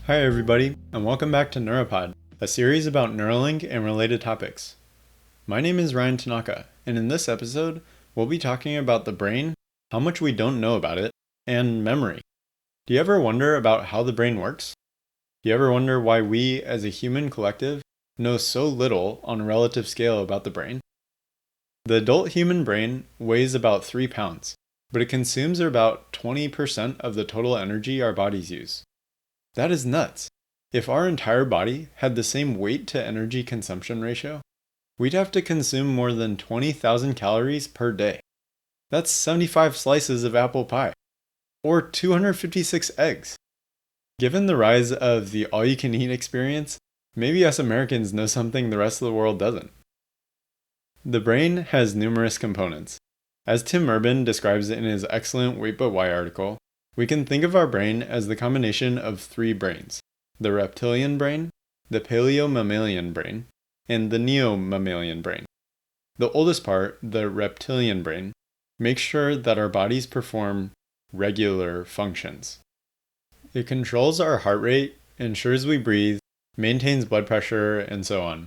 Hi everybody, and welcome back to Neura Pod, a series about Neuralink and related topics. My name is Ryan Tanaka, and in this episode, we'll be talking about the brain, how much we don't know about it, and memory. Do you ever wonder about how the brain works? Do you ever wonder why we, as a human collective, know so little on a relative scale about the brain? The adult human brain weighs about 3 pounds, but it consumes about 20% of the total energy our bodies use. That is nuts. If our entire body had the same weight to energy consumption ratio, we'd have to consume more than 20,000 calories per day. That's 75 slices of apple pie, or 256 eggs. Given the rise of the all-you-can-eat experience, maybe us Americans know something the rest of the world doesn't. The brain has numerous components. As Tim Urban describes it in his excellent Wait But Why article, we can think of our brain as the combination of 3 brains: the reptilian brain, the paleomammalian brain, and the neomammalian brain. The oldest part, the reptilian brain, makes sure that our bodies perform regular functions. It controls our heart rate, ensures we breathe, maintains blood pressure, and so on.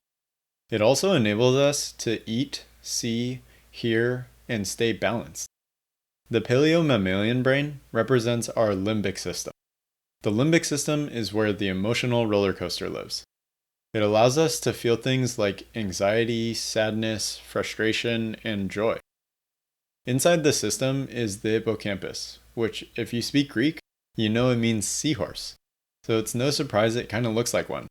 It also enables us to eat, see, hear, and stay balanced. The paleomammalian brain represents our limbic system. The limbic system is where the emotional roller coaster lives. It allows us to feel things like anxiety, sadness, frustration, and joy. Inside the system is the hippocampus, which, if you speak Greek, you know it means seahorse. So it's no surprise it kind of looks like one.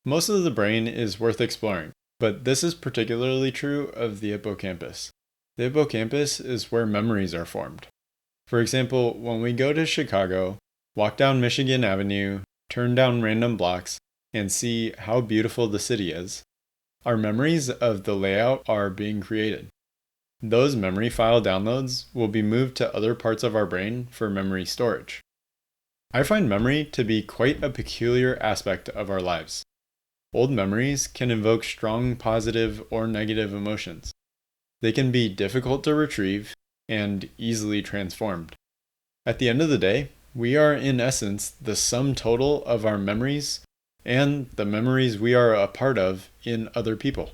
Most of the brain is worth exploring, but this is particularly true of the hippocampus. The hippocampus is where memories are formed. For example, when we go to Chicago, walk down Michigan Avenue, turn down random blocks, and see how beautiful the city is, our memories of the layout are being created. Those memory file downloads will be moved to other parts of our brain for memory storage. I find memory to be quite a peculiar aspect of our lives. Old memories can evoke strong positive or negative emotions. They can be difficult to retrieve and easily transformed. At the end of the day, we are in essence the sum total of our memories and the memories we are a part of in other people.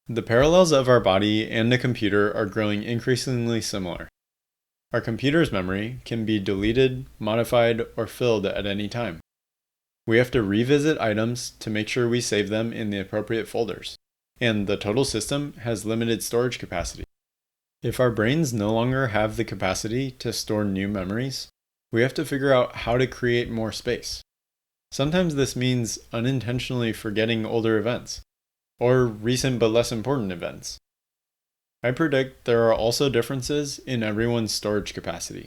The parallels of our body and a computer are growing increasingly similar. Our computer's memory can be deleted, modified, or filled at any time. We have to revisit items to make sure we save them in the appropriate folders. And the total system has limited storage capacity. If our brains no longer have the capacity to store new memories, we have to figure out how to create more space. Sometimes this means unintentionally forgetting older events, or recent but less important events. I predict there are also differences in everyone's storage capacity.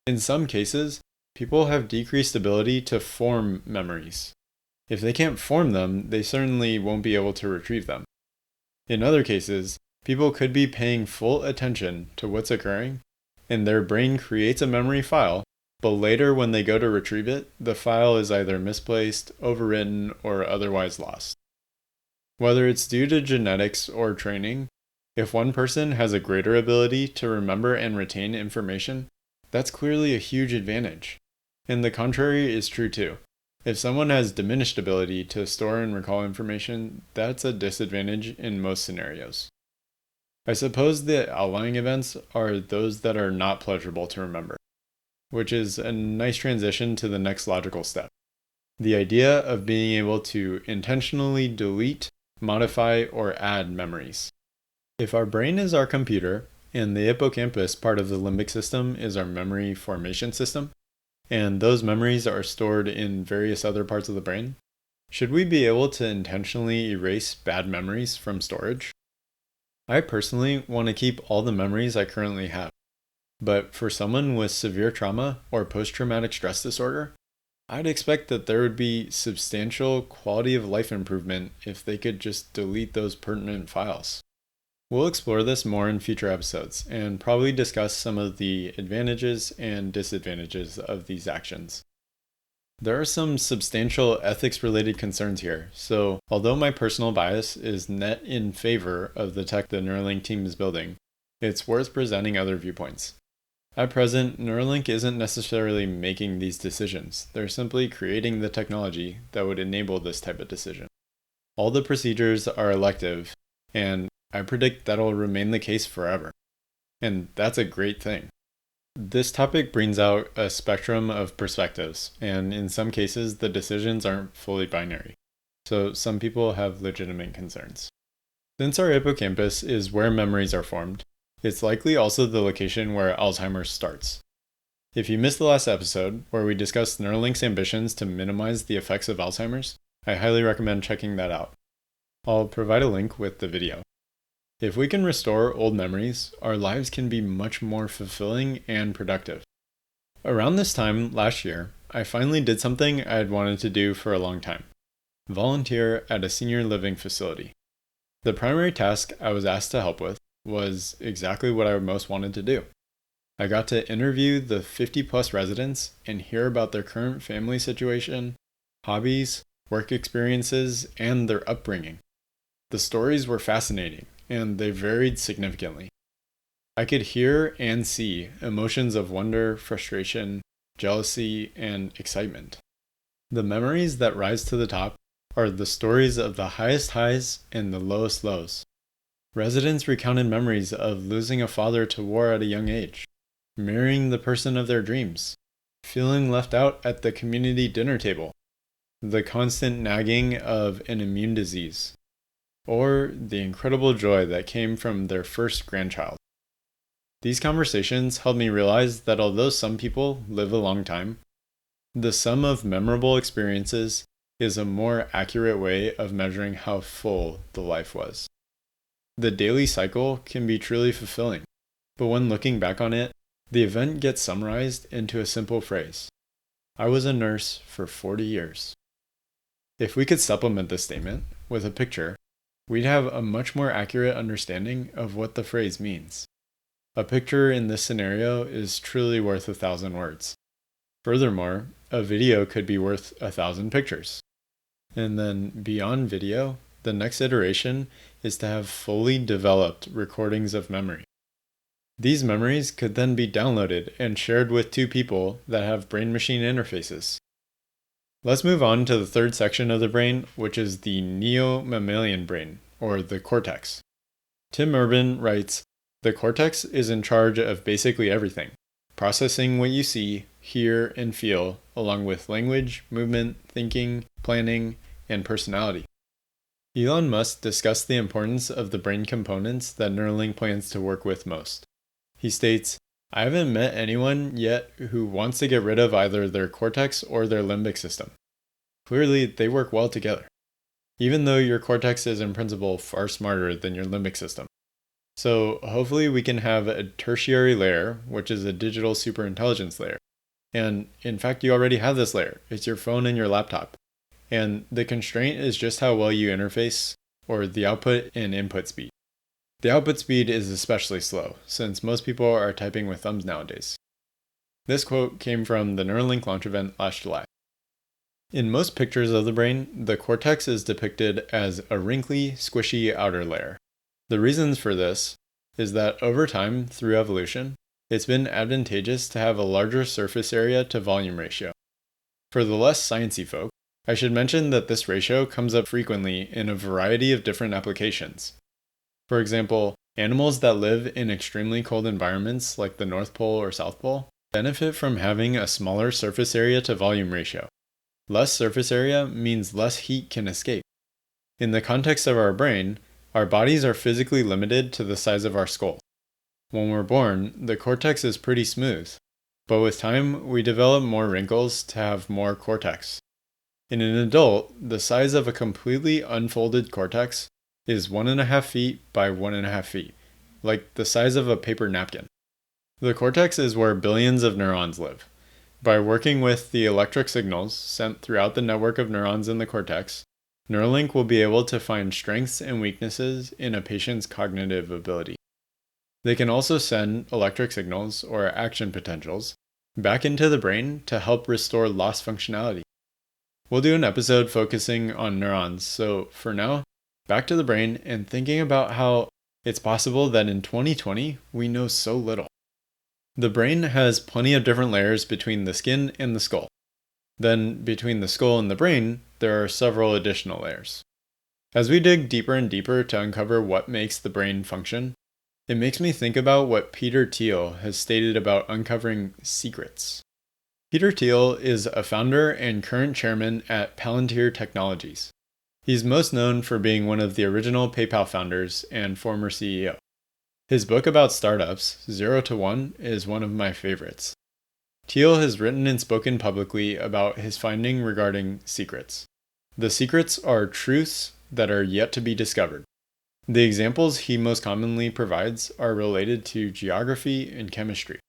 In some cases, people have decreased ability to form memories. If they can't form them, they certainly won't be able to retrieve them. In other cases, people could be paying full attention to what's occurring, and their brain creates a memory file, but later when they go to retrieve it, the file is either misplaced, overwritten, or otherwise lost. Whether it's due to genetics or training, if one person has a greater ability to remember and retain information, that's clearly a huge advantage. And the contrary is true too. If someone has diminished ability to store and recall information, that's a disadvantage in most scenarios. I suppose the outlying events are those that are not pleasurable to remember, which is a nice transition to the next logical step. The idea of being able to intentionally delete, modify, or add memories. If our brain is our computer, and the hippocampus part of the limbic system is our memory formation system, and those memories are stored in various other parts of the brain, should we be able to intentionally erase bad memories from storage? I personally want to keep all the memories I currently have, but for someone with severe trauma or post-traumatic stress disorder, I'd expect that there would be substantial quality of life improvement if they could just delete those pertinent files. We'll explore this more in future episodes and probably discuss some of the advantages and disadvantages of these actions. There are some substantial ethics-related concerns here, so although my personal bias is net in favor of the tech the Neuralink team is building, it's worth presenting other viewpoints. At present, Neuralink isn't necessarily making these decisions. They're simply creating the technology that would enable this type of decision. All the procedures are elective, and I predict that'll remain the case forever. And that's a great thing. This topic brings out a spectrum of perspectives, and in some cases, the decisions aren't fully binary. So some people have legitimate concerns. Since our hippocampus is where memories are formed, it's likely also the location where Alzheimer's starts. If you missed the last episode, where we discussed Neuralink's ambitions to minimize the effects of Alzheimer's, I highly recommend checking that out. I'll provide a link with the video. If we can restore old memories, our lives can be much more fulfilling and productive. Around this time last year, I finally did something I had wanted to do for a long time: volunteer at a senior living facility. The primary task I was asked to help with was exactly what I most wanted to do. I got to interview the 50+ residents and hear about their current family situation, hobbies, work experiences, and their upbringing. The stories were fascinating, and they varied significantly. I could hear and see emotions of wonder, frustration, jealousy, and excitement. The memories that rise to the top are the stories of the highest highs and the lowest lows. Residents recounted memories of losing a father to war at a young age, marrying the person of their dreams, feeling left out at the community dinner table, the constant nagging of an immune disease, or the incredible joy that came from their first grandchild. These conversations helped me realize that although some people live a long time, the sum of memorable experiences is a more accurate way of measuring how full the life was. The daily cycle can be truly fulfilling, but when looking back on it, the event gets summarized into a simple phrase: I was a nurse for 40 years. If we could supplement this statement with a picture, we'd have a much more accurate understanding of what the phrase means. A picture in this scenario is truly worth 1,000 words. Furthermore, a video could be worth 1,000 pictures. And then beyond video, the next iteration is to have fully developed recordings of memory. These memories could then be downloaded and shared with two people that have brain-machine interfaces. Let's move on to the third section of the brain, which is the neo-mammalian brain, or the cortex. Tim Urban writes, "The cortex is in charge of basically everything, processing what you see, hear, and feel, along with language, movement, thinking, planning, and personality." Elon Musk discussed the importance of the brain components that Neuralink plans to work with most. He states, "I haven't met anyone yet who wants to get rid of either their cortex or their limbic system. Clearly, they work well together, even though your cortex is in principle far smarter than your limbic system. So hopefully we can have a tertiary layer, which is a digital superintelligence layer. And in fact, you already have this layer. It's your phone and your laptop. And the constraint is just how well you interface, or the output and input speed. The output speed is especially slow, since most people are typing with thumbs nowadays." This quote came from the Neuralink launch event last July. In most pictures of the brain, the cortex is depicted as a wrinkly, squishy outer layer. The reasons for this is that over time, through evolution, it's been advantageous to have a larger surface area to volume ratio. For the less sciencey folk, I should mention that this ratio comes up frequently in a variety of different applications. For example, animals that live in extremely cold environments like the North Pole or South Pole benefit from having a smaller surface area to volume ratio. Less surface area means less heat can escape. In the context of our brain, our bodies are physically limited to the size of our skull. When we're born, the cortex is pretty smooth, but with time, we develop more wrinkles to have more cortex. In an adult, the size of a completely unfolded cortex is 1.5 feet by 1.5 feet, like the size of a paper napkin. The cortex is where billions of neurons live. By working with the electric signals sent throughout the network of neurons in the cortex, Neuralink will be able to find strengths and weaknesses in a patient's cognitive ability. They can also send electric signals, or action potentials, back into the brain to help restore lost functionality. We'll do an episode focusing on neurons, so for now, back to the brain and thinking about how it's possible that in 2020 we know so little. The brain has plenty of different layers between the skin and the skull. Then, between the skull and the brain, there are several additional layers. As we dig deeper and deeper to uncover what makes the brain function, it makes me think about what Peter Thiel has stated about uncovering secrets. Peter Thiel is a founder and current chairman at Palantir Technologies. He's most known for being one of the original PayPal founders and former CEO. His book about startups, 0 to 1, is one of my favorites. Thiel has written and spoken publicly about his finding regarding secrets. The secrets are truths that are yet to be discovered. The examples he most commonly provides are related to geography and chemistry.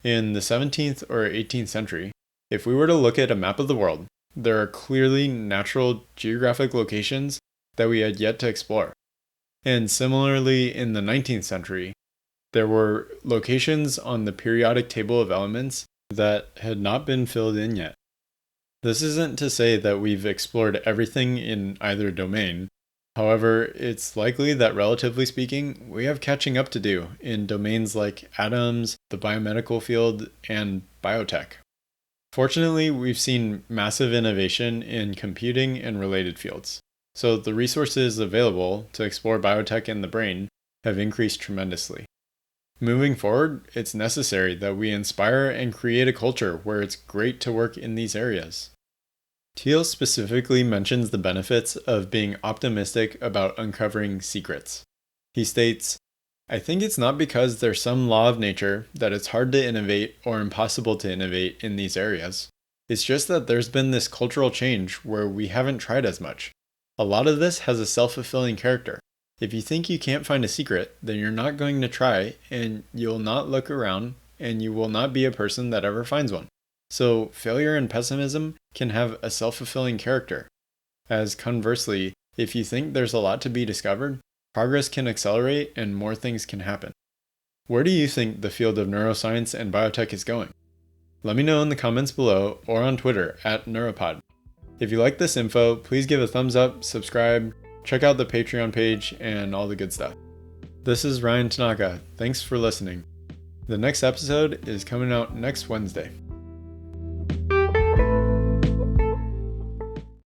In the 17th or 18th century, if we were to look at a map of the world, there are clearly natural geographic locations that we had yet to explore. And similarly, in the 19th century, there were locations on the periodic table of elements that had not been filled in yet. This isn't to say that we've explored everything in either domain. However, it's likely that, relatively speaking, we have catching up to do in domains like atoms, the biomedical field, and biotech. Fortunately, we've seen massive innovation in computing and related fields, so the resources available to explore biotech and the brain have increased tremendously. Moving forward, it's necessary that we inspire and create a culture where it's great to work in these areas. Thiel specifically mentions the benefits of being optimistic about uncovering secrets. He states, "I think it's not because there's some law of nature that it's hard to innovate or impossible to innovate in these areas. It's just that there's been this cultural change where we haven't tried as much. A lot of this has a self-fulfilling character. If you think you can't find a secret, then you're not going to try, and you'll not look around, and you will not be a person that ever finds one. So failure and pessimism can have a self-fulfilling character. As conversely, if you think there's a lot to be discovered, progress can accelerate and more things can happen." Where do you think the field of neuroscience and biotech is going? Let me know in the comments below or on Twitter at Neura Pod. If you like this info, please give a thumbs up, subscribe, check out the Patreon page, and all the good stuff. This is Ryan Tanaka. Thanks for listening. The next episode is coming out next Wednesday.